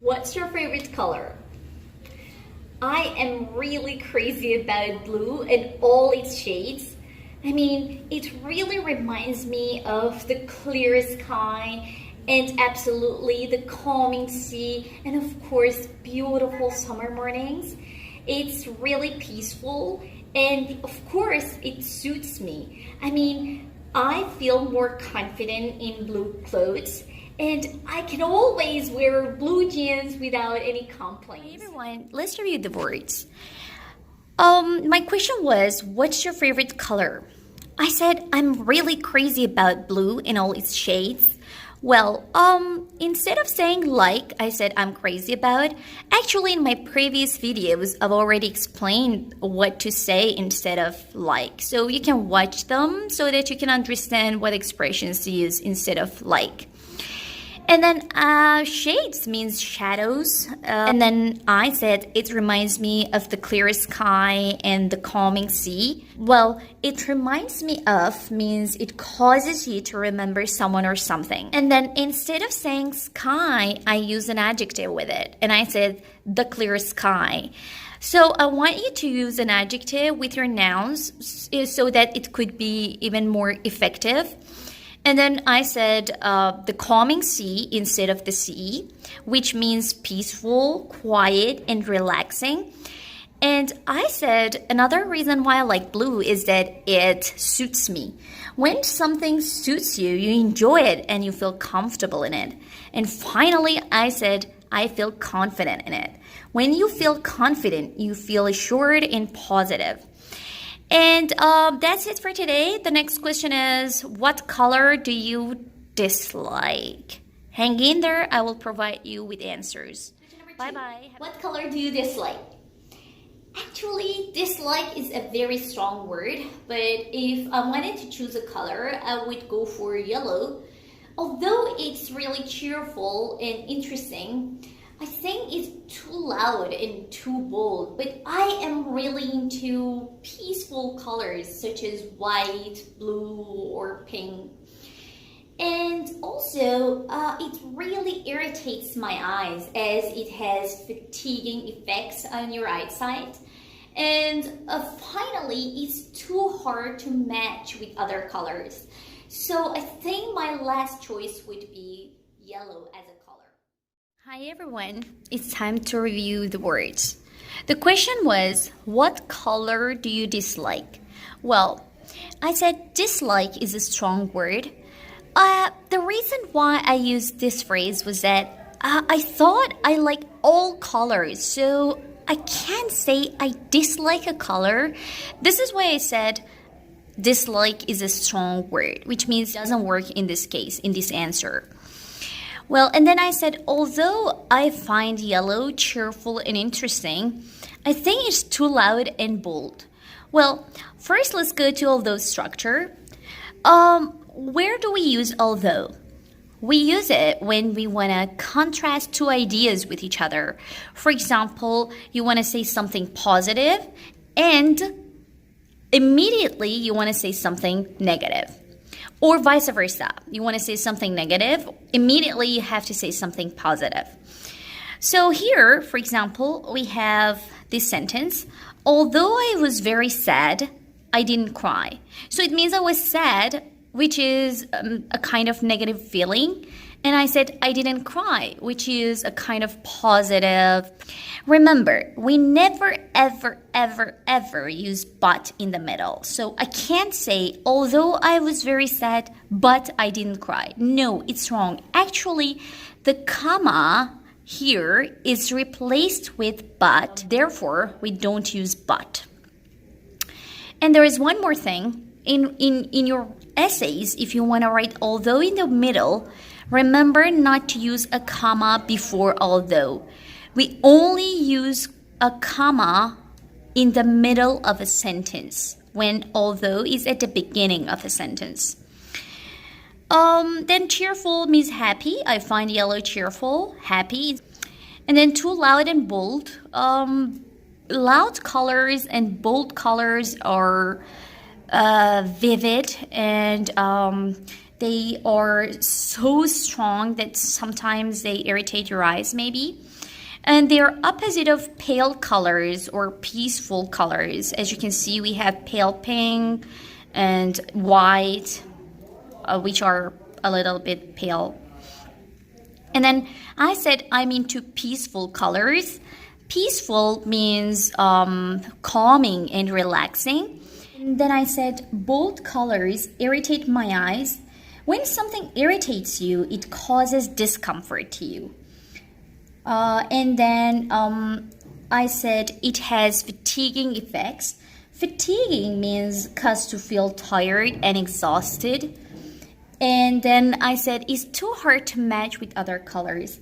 What's your favorite color? I am really crazy about blue and all its shades. I mean, it really reminds me of the clear sky and absolutely the calming sea and of course beautiful summer mornings. It's really peaceful and of course it suits me. I mean, I feel more confident in blue clothes and I can always wear blue jeans without any complaints. Hey everyone, let's review the words. My question was, what's your favorite color? I said, I'm really crazy about blue in all its shades. Well, instead of saying like, I said I'm crazy about. Actually, in my previous videos, I've already explained what to say instead of like. So you can watch them so that you can understand what expressions to use instead of like. And then shades means shadows. And then I said it reminds me of the clear sky and the calming sea. Well, it reminds me of means it causes you to remember someone or something. And then instead of saying sky, I use an adjective with it. And I said the clear sky. So I want you to use an adjective with your nouns so that it could be even more effective. And then I said the calming sea instead of the sea, which means peaceful, quiet, and relaxing. And I said another reason why I like blue is that it suits me. When something suits you, you enjoy it and you feel comfortable in it. And finally, I said I feel confident in it. When you feel confident, you feel assured and positive. And that's it for today. The next question is, what color do you dislike? Hang in there. I will provide you with answers. Bye-bye. What color do you dislike? Actually, dislike is a very strong word, but if I wanted to choose a color, I would go for yellow. Although it's really cheerful and interesting, I think it's too loud and too bold, but I am really into peaceful colors such as white, blue, or pink. And also, it really irritates my eyes as it has fatiguing effects on your eyesight. And finally, it's too hard to match with other colors. So I think my last choice would be yellow as a color. Hi everyone, it's time to review the words. The question was, what color do you dislike? Well, I said dislike is a strong word. The reason why I used this phrase was that I thought I like all colors, so I can't say I dislike a color. This is why I said dislike is a strong word, which means it doesn't work in this case, in this answer. Well, and then I said, although I find yellow cheerful and interesting, I think it's too loud and bold. Well, first let's go to although structure. Where do we use although? We use it when we want to contrast two ideas with each other. For example, you want to say something positive and immediately you want to say something negative. Or vice versa. You want to say something negative, immediately you have to say something positive. So here, for example, we have this sentence, although I was very sad, I didn't cry. So it means I was sad, which is a kind of negative feeling. And I said I didn't cry, which is a kind of positive. Remember, we never, ever, ever, ever use but in the middle. So I can't say, although I was very sad, but I didn't cry. No, it's wrong. Actually, the comma here is replaced with but. Therefore, we don't use but. And there is one more thing. In your essays, if you want to write although in the middle, remember not to use a comma before although. We only use a comma in the middle of a sentence when although is at the beginning of a sentence. Then cheerful means happy. I find yellow cheerful, happy. And then too loud and bold. Loud colors and bold colors are vivid and They are so strong that sometimes they irritate your eyes, maybe. And they're opposite of pale colors or peaceful colors. As you can see, we have pale pink and white, which are a little bit pale. And then I said I'm into peaceful colors. Peaceful means calming and relaxing. And then I said bold colors irritate my eyes. When something irritates you, it causes discomfort to you. And then I said it has fatiguing effects. Fatiguing means cause to feel tired and exhausted. And then I said it's too hard to match with other colors.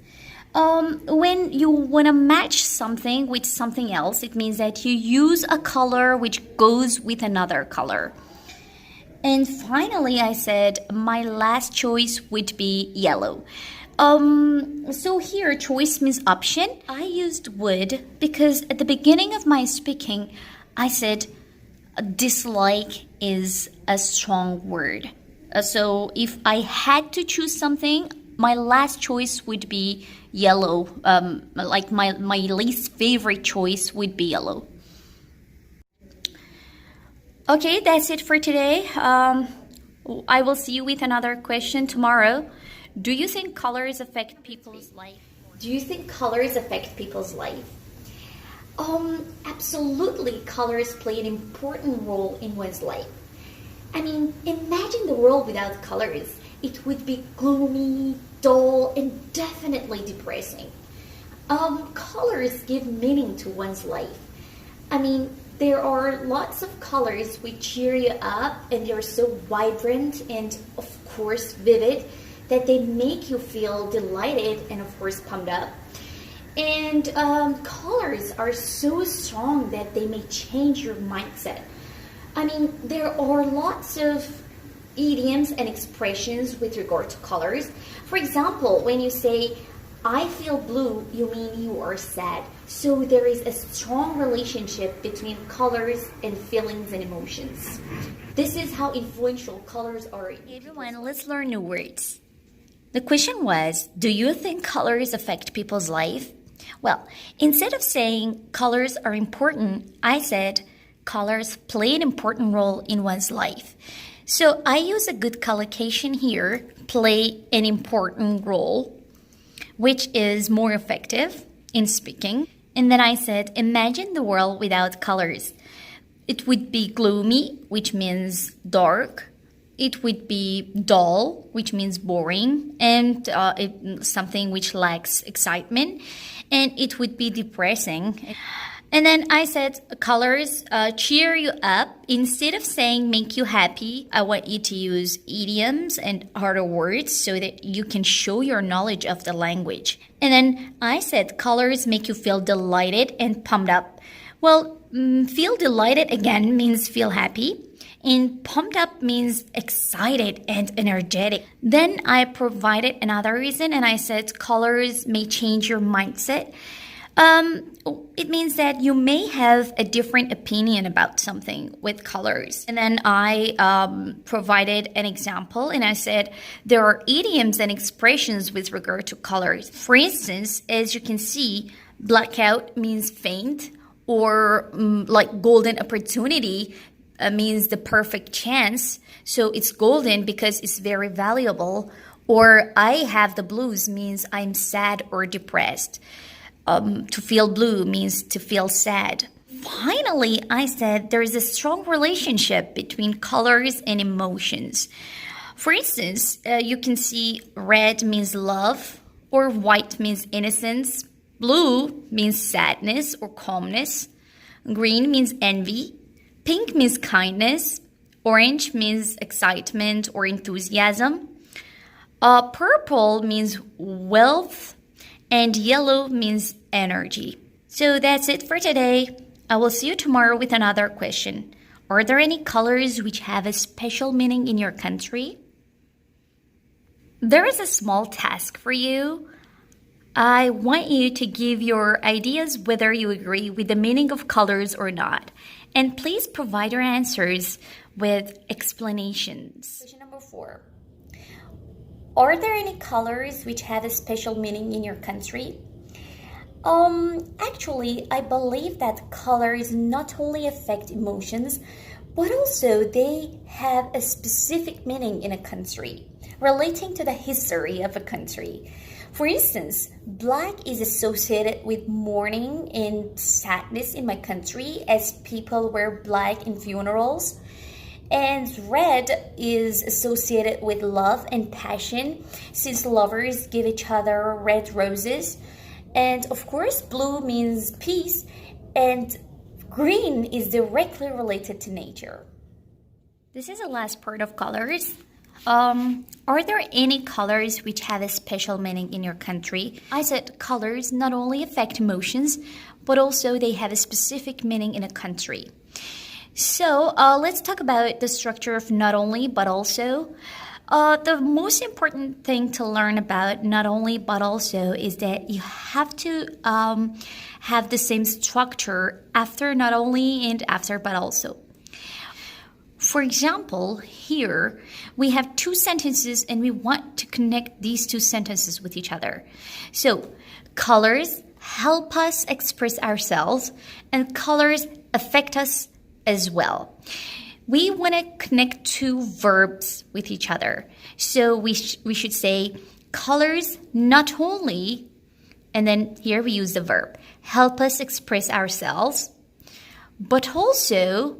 When you want to match something with something else, it means that you use a color which goes with another color. And finally, I said my last choice would be yellow. So here, choice means option. I used would because at the beginning of my speaking, I said dislike is a strong word. So if I had to choose something, my last choice would be yellow. Like my least favorite choice would be yellow. Okay, that's it for today. I will see you with another question tomorrow. Do you think colors affect people's life? Do you think colors affect people's life? Absolutely, colors play an important role in one's life. I mean, imagine the world without colors. It would be gloomy, dull, and definitely depressing. Colors give meaning to one's life. I mean, there are lots of colors which cheer you up, and they're so vibrant and, of course, vivid that they make you feel delighted and, of course, pumped up. And colors are so strong that they may change your mindset. I mean, there are lots of idioms and expressions with regard to colors. For example, when you say, I feel blue, you mean you are sad. So there is a strong relationship between colors and feelings and emotions. This is how influential colors are. Hey everyone, let's learn new words. The question was, do you think colors affect people's life? Well, instead of saying colors are important, I said colors play an important role in one's life. So I use a good collocation here, play an important role, which is more effective in speaking. And then I said, imagine the world without colors. It would be gloomy, which means dark. It would be dull, which means boring, and something which lacks excitement. And it would be depressing. And then I said, colors cheer you up. Instead of saying make you happy, I want you to use idioms and harder words so that you can show your knowledge of the language. And then I said, colors make you feel delighted and pumped up. Well, feel delighted again means feel happy. And pumped up means excited and energetic. Then I provided another reason and I said, colors may change your mindset. It means that you may have a different opinion about something with colors. And then I provided an example and I said there are idioms and expressions with regard to colors. For instance, as you can see, blackout means faint, or like golden opportunity means the perfect chance. So it's golden because it's very valuable. Or I have the blues means I'm sad or depressed. To feel blue means to feel sad. Finally, I said there is a strong relationship between colors and emotions. For instance, you can see red means love, or white means innocence. Blue means sadness or calmness. Green means envy. Pink means kindness. Orange means excitement or enthusiasm. Purple means wealth. And yellow means energy. So that's it for today. I will see you tomorrow with another question. Are there any colors which have a special meaning in your country? There is a small task for you. I want you to give your ideas whether you agree with the meaning of colors or not. And please provide your answers with explanations. Question number 4. Are there any colors which have a special meaning in your country? Actually, I believe that colors not only affect emotions, but also they have a specific meaning in a country, relating to the history of a country. For instance, black is associated with mourning and sadness in my country as people wear black in funerals. And red is associated with love and passion since lovers give each other red roses. And of course, blue means peace, and green is directly related to nature. This is the last part of colors. Are there any colors which have a special meaning in your country? I said colors not only affect emotions, but also they have a specific meaning in a country. So let's talk about the structure of not only, but also. The most important thing to learn about not only but also is that you have to have the same structure after not only and after but also. For example, here we have two sentences and we want to connect these two sentences with each other. So colors help us express ourselves and colors affect us as well. We want to connect two verbs with each other. So we should say colors not only, and then here we use the verb, help us express ourselves, but also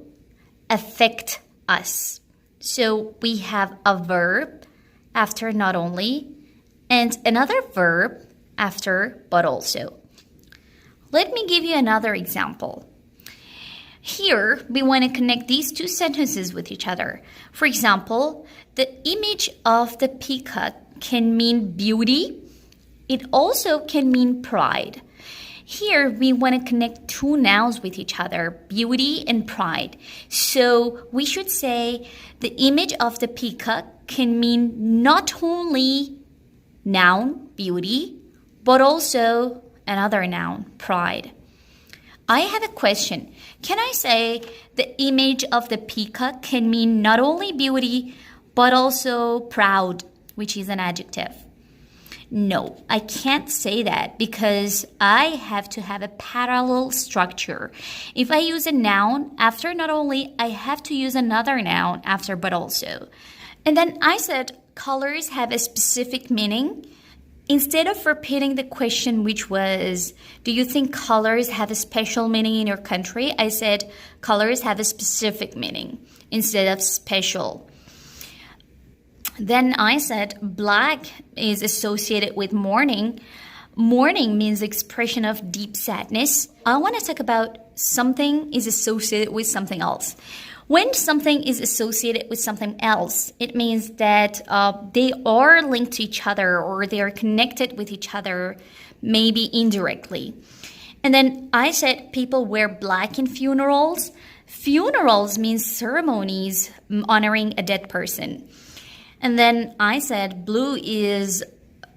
affect us. So we have a verb after not only and another verb after but also. Let me give you another example. Here, we want to connect these two sentences with each other. For example, the image of the peacock can mean beauty. It also can mean pride. Here, we want to connect two nouns with each other, beauty and pride. So we should say the image of the peacock can mean not only noun, beauty, but also another noun, pride. I have a question. Can I say the image of the peacock can mean not only beauty, but also proud, which is an adjective? No, I can't say that because I have to have a parallel structure. If I use a noun after not only, I have to use another noun after but also. And then I said colors have a specific meaning. Instead of repeating the question, which was, do you think colors have a special meaning in your country? I said colors have a specific meaning instead of special. Then I said black is associated with mourning. Mourning means expression of deep sadness. I want to talk about something is associated with something else. When something is associated with something else, it means that they are linked to each other or they are connected with each other, maybe indirectly. And then I said people wear black in funerals. Funerals means ceremonies honoring a dead person. And then I said blue is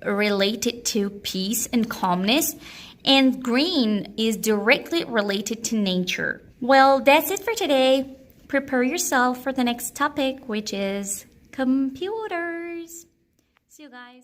related to peace and calmness, and green is directly related to nature. Well, that's it for today. Prepare yourself for the next topic, which is computers. See you guys.